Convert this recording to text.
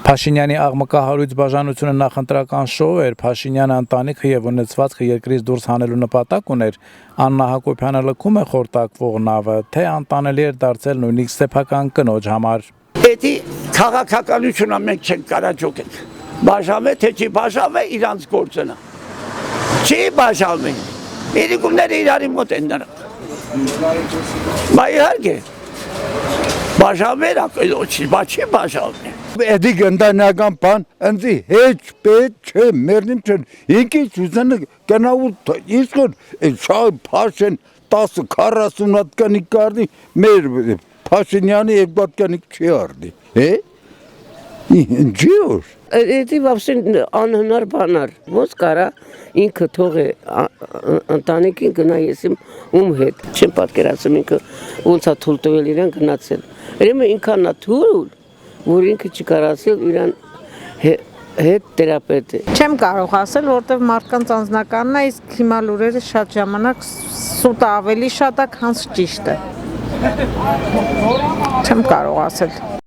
Փաշինյանի աղմկահարույց բաժանությունը նախընտրական շոու էր, Փաշինյանը ընտանիքը եւ ունեցվածքը երկրից դուրս հանելու նպատակ ուներ, Աննա Հակոբյանը լքում է խորտակվող նավը, թե անտանելի էր դարձել նույնիսկ սեփական կնոջ համար։ Էդի քաղաքականությունը մենք չենք կարող ջոկել։ Բաժանվե թե չի բաժանվե իրանց գործն է։ Չի բաժանվի։ Իրիկումները իրարի մոտ են նրանք։ Բայց իհարկե բաժանվեր չի բաժանվի։ Էդի գնդանական բան ընձի հեչ պետք չէ մերնիմ չեն ինքից ուզանը գնաու իսկոն շահ Փաշեն 10-40 հատ կանիկ կարդի մեր Փաշինյանի 2 հատ կանիկ չի արդի ինչի որ Էդի վավսեն անհնար բանար ոնց կարա ինքը թող է ընտանիքին գնա ես ում հետ չեմ պատկերացնում ինքը ոնց է թույլ տվել իրան գնացել երբ ինքան է թույլ որ ինքը չկարացել իրան հետ թերապետ է։ Չեմ կարող ասել, որտեղ մարդկանց անձնականն է, իսկ հիմա լուրերը շատ ժամանակ սուտը ավելի շատ է, քան ճիշտը։ Չեմ կարող ասել։